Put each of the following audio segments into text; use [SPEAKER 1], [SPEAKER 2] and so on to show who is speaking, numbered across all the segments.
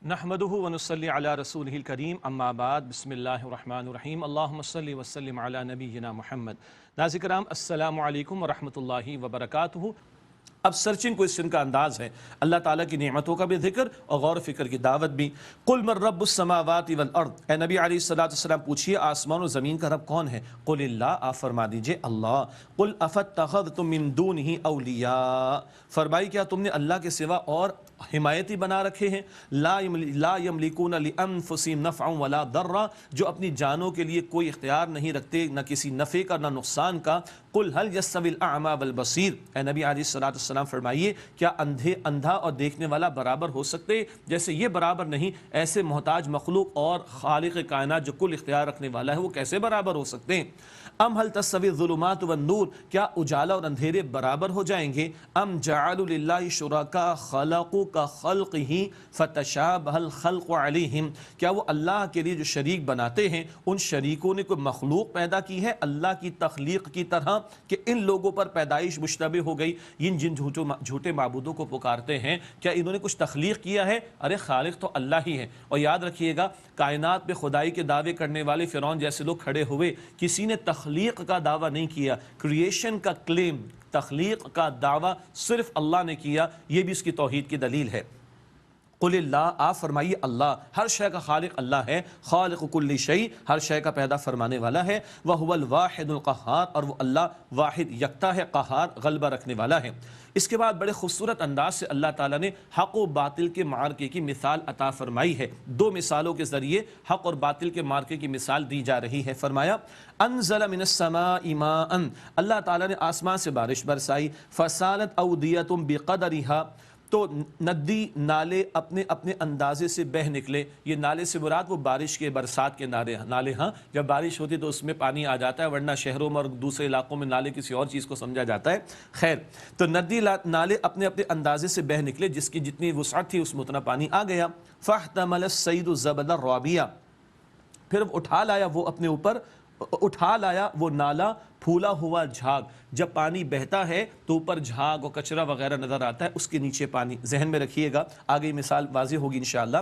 [SPEAKER 1] نحمده ونصلي على رسوله الكريم اما بعد بسم اللہ الرحمن الرحیم اللہم صلی وسلم علی نبینا محمد۔ ناظرین کرام السلام علیکم ورحمۃ اللہ وبرکاتہ۔ اب سرچنگ کوئسچن کا انداز ہے، اللہ تعالیٰ کی نعمتوں کا بھی ذکر اور غور و فکر کی دعوت بھی۔ قل من رب السماوات والارض، اے نبی علیہ السلام پوچھئے آسمان و زمین کا رب کون ہے؟ قل اللہ، آپ فرما دیجئے اللہ۔ قل افاتخذتم من دونہ اولیاء، فرمائی کیا تم نے اللہ کے سوا اور حمایتی بنا رکھے ہیں؟ لا یملکون لانفسہم نفعا ولا ضرا، جو اپنی جانوں کے لیے کوئی اختیار نہیں رکھتے، نہ کسی نفع کا نہ نقصان کا۔ قل هل يستوي الاعمى والبصير، اے نبی علیہ السلام فرمائیے کیا اندھا اور دیکھنے والا برابر ہو سکتے؟ جیسے یہ برابر نہیں، ایسے محتاج مخلوق اور خالق کائنات جو کل اختیار رکھنے والا ہے وہ کیسے برابر ہو سکتے ہیں؟ ام هل تستوي الظلمات والنور، کیا اجالا اور اندھیرے برابر ہو جائیں گے؟ ام جعلوا للہ شرکاء خلقوا كخلقہ فتشابہ الخلق علیہم، کیا وہ اللہ کے لیے جو شریک بناتے ہیں ان شریکوں نے کوئی مخلوق پیدا کی ہے اللہ کی تخلیق کی طرح کہ ان لوگوں پر پیدائش مشتبہ ہو گئی؟ ان جن جھوٹے معبودوں کو پکارتے ہیں کیا انہوں نے کچھ تخلیق کیا ہے؟ ارے خالق تو اللہ ہی ہے۔ اور یاد رکھیے گا کائنات پہ خدائی کے دعوے کرنے والے فرعون جیسے لوگ کھڑے ہوئے، کسی نے تخلیق کا دعویٰ نہیں کیا، کریشن کا کلیم، تخلیق کا دعویٰ صرف اللہ نے کیا، یہ بھی اس کی توحید کی دلیل ہے۔ قل اللہ، آپ فرمائیے اللہ، ہر شے کا خالق اللہ ہے، خالق کل شیء، ہر شے کا پیدا فرمانے والا ہے، وہو الواحد القہار، اور وہ اللہ واحد یکتا ہے، قہار غلبہ رکھنے والا ہے۔ اس کے بعد بڑے خوبصورت انداز سے اللہ تعالیٰ نے حق و باطل کے معرکے کی مثال عطا فرمائی ہے۔ دو مثالوں کے ذریعے حق اور باطل کے معرکے کی مثال دی جا رہی ہے۔ فرمایا انزل من السماء ماء، اللہ تعالیٰ نے آسمان سے بارش برسائی، فسالت اودیۃ بقدرها، تو ندی نالے اپنے اپنے اندازے سے بہہ نکلے۔ یہ نالے سے مراد وہ بارش کے برسات کے نالے، ہاں جب بارش ہوتی تو اس میں پانی آ جاتا ہے، ورنہ شہروں میں اور دوسرے علاقوں میں نالے کسی اور چیز کو سمجھا جاتا ہے۔ خیر، تو ندی نالے اپنے اپنے اندازے سے بہہ نکلے، جس کی جتنی وسعت تھی اس میں اتنا پانی آ گیا۔ فاحتمل الصید الزبد الرابیہ، پھر اٹھا لایا وہ اپنے اوپر، اٹھا لایا وہ نالا پھولا ہوا جھاگ۔ جب پانی بہتا ہے تو اوپر جھاگ اور کچرا وغیرہ نظر آتا ہے، اس کے نیچے پانی، ذہن میں رکھیے گا، آگے مثال واضح ہوگی انشاءاللہ۔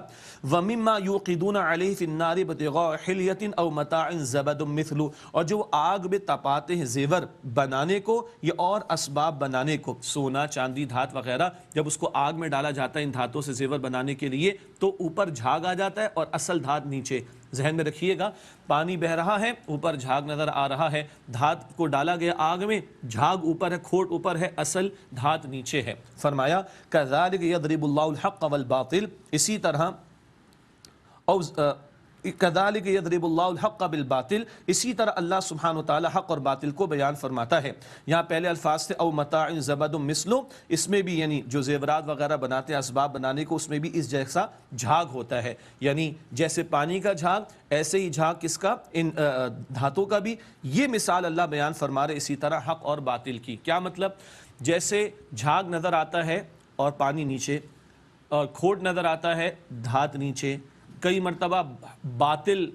[SPEAKER 1] وَمِمَّا يُوقِدُونَ عَلَيْهِ فِي النَّارِ ابْتِغَاءَ حِلْيَةٍ أَوْ مَتَاعٍ زَبَدٌ مِثْلُهُ، اور جو آگ میں تپاتے ہیں زیور بنانے کو یا اور اسباب بنانے کو، سونا چاندی دھات وغیرہ، جب اس کو آگ میں ڈالا جاتا ہے ان دھاتوں سے زیور بنانے کے لیے تو اوپر جھاگ آ جاتا ہے اور اصل دھات نیچے۔ ذہن میں رکھیے گا، پانی بہ رہا ہے، اوپر جھاگ نظر آ رہا ہے، دھات کو ڈالا گیا آگ میں، جھاگ اوپر ہے، کھوٹ اوپر ہے، اصل دھات نیچے ہے۔ فرمایا کذالک یضرب اللہ الحق والباطل، اسی طرح کذالک یضرب اللہ الحق بالباطل، اسی طرح اللہ سبحانہ وتعالی حق اور باطل کو بیان فرماتا ہے۔ یہاں پہلے الفاظ تھے او متاع زبد مثلہ، اس میں بھی یعنی جو زیورات وغیرہ بناتے ہیں اسباب بنانے کو، اس میں بھی اس جیسا جھاگ ہوتا ہے، یعنی جیسے پانی کا جھاگ ایسے ہی جھاگ کس کا؟ ان دھاتوں کا بھی۔ یہ مثال اللہ بیان فرما رہے اسی طرح حق اور باطل کی۔ کیا مطلب؟ جیسے جھاگ نظر آتا ہے اور پانی نیچے، اور کھوٹ نظر آتا ہے، دھات نیچے، کئی مرتبہ باطل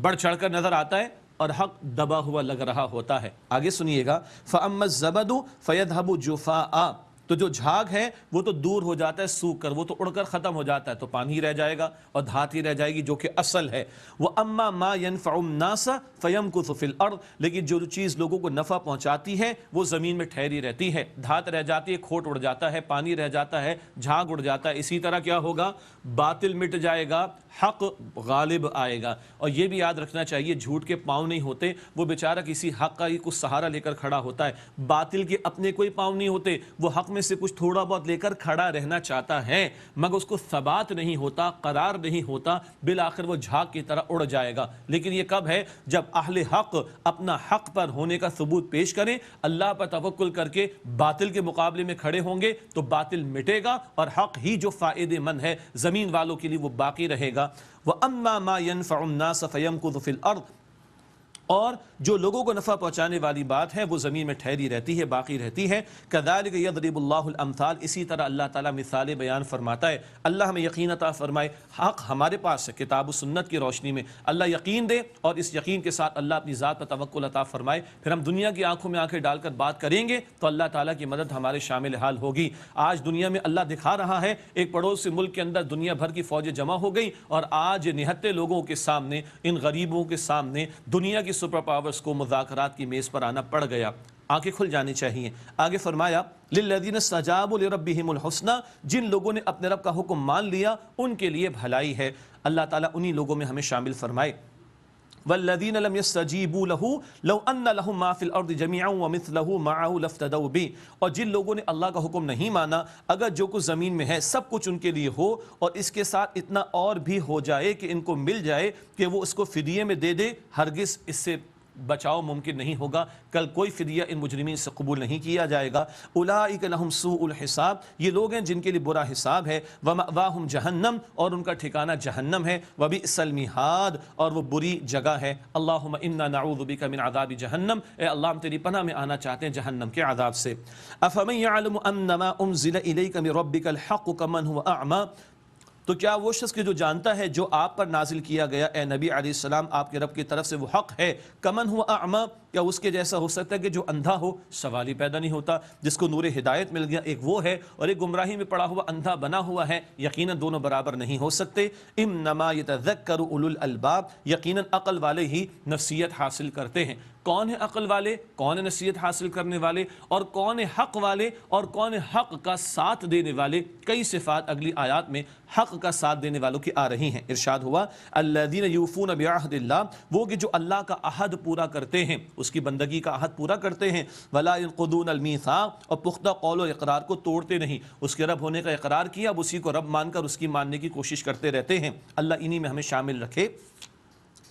[SPEAKER 1] بڑھ چڑھ کر نظر آتا ہے اور حق دبا ہوا لگ رہا ہوتا ہے۔ آگے سنیے گا، فَأَمَّا الزَّبَدُ فَيَذْهَبُ جُفَاءً، تو جو جھاگ ہے وہ تو دور ہو جاتا ہے سوکھ کر، وہ تو اڑ کر ختم ہو جاتا ہے، تو پانی ہی رہ جائے گا اور دھات ہی رہ جائے گی جو کہ اصل ہے۔ وَأَمَّا مَا يَنْفَعُ النَّاسَ فَيَمْكُثُ فِي الْأَرْضِ، لیکن جو چیز لوگوں کو نفع پہنچاتی ہے وہ زمین میں ٹھہری رہتی ہے، دھات رہ جاتی ہے، کھوٹ اڑ جاتا ہے، پانی رہ جاتا ہے، جھاگ اڑ جاتا ہے۔ اسی طرح کیا ہوگا؟ باطل مٹ جائے گا، حق غالب آئے گا۔ اور یہ بھی یاد رکھنا چاہیے جھوٹ کے پاؤں نہیں ہوتے، وہ بیچارہ کسی حق کا ہی کچھ سہارا لے کر کھڑا ہوتا ہے، باطل کے اپنے کوئی پاؤں نہیں ہوتے، وہ حق میں سے کچھ تھوڑا بہت لے کر کھڑا رہنا چاہتا ہے مگر اس کو ثبات نہیں ہوتا، قرار نہیں ہوتا، بالآخر وہ جھاگ کی طرح اڑ جائے گا۔ لیکن یہ کب ہے؟ جب اہل حق اپنا حق پر ہونے کا ثبوت پیش کریں، اللہ پر توکل کر کے باطل کے مقابلے میں کھڑے ہوں گے تو باطل مٹے گا اور حق ہی جو فائدے مند ہے زمین والوں کے لیے وہ باقی رہے گا۔ وَأَمَّا مَا يَنْفَعُ النَّاسَ فَيَمْكُثُ فِي الْأَرْضِ، اور جو لوگوں کو نفع پہنچانے والی بات ہے وہ زمین میں ٹھہری رہتی ہے، باقی رہتی ہے۔ کذالک یضرب اللہ الامثال، اسی طرح اللہ تعالیٰ مثالیں بیان فرماتا ہے۔ اللہ ہمیں یقین عطا فرمائے، حق ہمارے پاس ہے، کتاب و سنت کی روشنی میں اللہ یقین دے، اور اس یقین کے ساتھ اللہ اپنی ذات پر توکل عطا فرمائے، پھر ہم دنیا کی آنکھوں میں آنکھیں ڈال کر بات کریں گے تو اللہ تعالیٰ کی مدد ہمارے شامل حال ہوگی۔ آج دنیا میں اللہ دکھا رہا ہے، ایک پڑوسی ملک کے اندر دنیا بھر کی فوجیں جمع ہو گئی، اور آج نہتے لوگوں کے سامنے، ان غریبوں کے سامنے دنیا کی سپر پاورز کو مذاکرات کی میز پر آنا پڑ گیا۔ آنکھیں کھل جانی چاہیے۔ آگے فرمایا للذین استجابوا لربہم الحسنی، جن لوگوں نے اپنے رب کا حکم مان لیا ان کے لیے بھلائی ہے۔ اللہ تعالیٰ انہی لوگوں میں ہمیں شامل فرمائے۔ والذین لم يستجیبوا له لو ان لهم ما في الارض جميعا ومثله معه لافتدوا به، اور جن لوگوں نے اللہ کا حکم نہیں مانا، اگر جو کچھ زمین میں ہے سب کچھ ان کے لیے ہو اور اس کے ساتھ اتنا اور بھی ہو جائے کہ ان کو مل جائے کہ وہ اس کو فدیے میں دے دے، ہرگز اس سے بچاؤ ممکن نہیں ہوگا۔ کل کوئی فدیہ ان مجرمین سے قبول نہیں کیا جائے گا۔ اولئک لہم سوء الحساب، یہ لوگ ہیں جن کے لیے برا حساب ہے۔ ومأواہم جہنم، اور ان کا ٹھکانہ جہنم ہے۔ وبئس المہاد، اور وہ بری جگہ ہے۔ اللہم انا نعوذ بک من عذاب جہنم، اے اللہ ہم تیری پناہ میں آنا چاہتے ہیں جہنم کے عذاب سے۔ افمن یعلم انما انزل الیک من ربک الحق کمن هو اعمی، تو کیا وہ شخص کے جو جانتا ہے جو آپ پر نازل کیا گیا اے نبی علیہ السلام آپ کے رب کی طرف سے وہ حق ہے، کمن ہوا اعمی، کیا اس کے جیسا ہو سکتا ہے کہ جو اندھا ہو؟ سوال ہی پیدا نہیں ہوتا۔ جس کو نور ہدایت مل گیا ایک وہ ہے، اور ایک گمراہی میں پڑا ہوا اندھا بنا ہوا ہے، یقیناً دونوں برابر نہیں ہو سکتے۔ انما یتذکر اولو الالباب، یقیناً عقل والے ہی نصیحت حاصل کرتے ہیں۔ کون ہے عقل والے، کون ہے نصیحت حاصل کرنے والے، اور کون ہے حق والے، اور کون ہے حق کا ساتھ دینے والے؟ کئی صفات اگلی آیات میں حق کا ساتھ دینے والوں کی آ رہی ہیں۔ ارشاد ہوا الذین یوفون بعہد اللہ، وہ کہ جو اللہ کا عہد پورا کرتے ہیں، اس کی بندگی کا عہد پورا کرتے ہیں۔ ولا ينقضون المیثاق، اور پختہ قول و اقرار کو توڑتے نہیں۔ اس کے رب ہونے کا اقرار کیا، اب اسی کو رب مان کر اس کی ماننے کی کوشش کرتے رہتے ہیں۔ اللہ انہی میں ہمیں شامل رکھے۔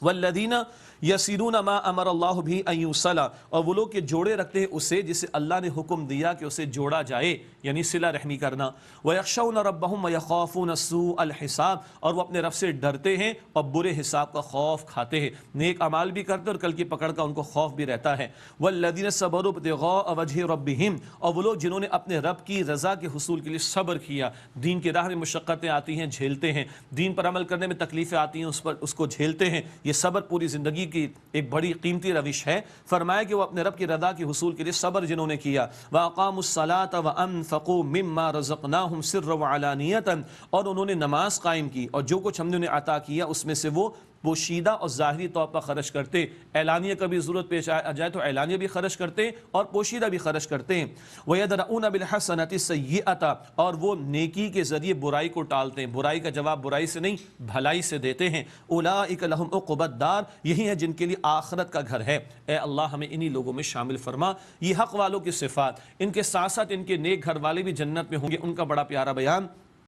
[SPEAKER 1] والذین یسیرون ما امر اللہ بھی ان یوصل، اور وہ لوگ کے جوڑے رکھتے ہیں اسے جسے اللہ نے حکم دیا کہ اسے جوڑا جائے، یعنی صلہ رحمی کرنا۔ ویخشون ربہم ویخافون سوء الحساب، اور وہ اپنے رب سے ڈرتے ہیں اور برے حساب کا خوف کھاتے ہیں، نیک اعمال بھی کرتے اور کل کی پکڑ کا ان کو خوف بھی رہتا ہے۔ والذین صبروا ابتغاء وجہ ربہم، اور وہ لوگ جنہوں نے اپنے رب کی رضا کے حصول کے لیے صبر کیا، دین کی راہ میں مشقتیں آتی ہیں جھیلتے ہیں، دین پر عمل کرنے میں تکلیفیں آتی ہیں اس کو جھیلتے ہیں۔ یہ صبر پوری زندگی کی ایک بڑی قیمتی روش ہے۔ فرمایا کہ وہ اپنے رب کی رضا کے حصول کے لیے صبر جنہوں نے کیا، وَأَقَامُوا الصَّلَاةَ وَأَنفَقُوا مِمَّا رَزَقْنَاهُمْ سِرًّا وَعَلَانِيَةً، اور انہوں نے نماز قائم کی اور جو کچھ ہم نے انہیں عطا کیا اس میں سے وہ پوشیدہ اور ظاہری طور پر خرچ کرتے، اعلانیہ کبھی ضرورت پیش آ جائے تو اعلانیہ بھی خرچ کرتے اور پوشیدہ بھی خرچ کرتے ہیں۔ وَيَدْرَؤُونَ بِالْحَسَنَةِ السَّيِّئَةَ، اور وہ نیکی کے ذریعے برائی کو ٹالتے ہیں، برائی کا جواب برائی سے نہیں بھلائی سے دیتے ہیں۔ اولئک لہم عقبی الدار، یہی ہے جن کے لیے آخرت کا گھر ہے۔ اے اللہ ہمیں انہی لوگوں میں شامل فرما۔ یہ حق والوں کی صفات، ان کے ساتھ ساتھ ان کے نیک گھر والے بھی جنت میں ہوں گے، ان کا بڑا پیارا بیان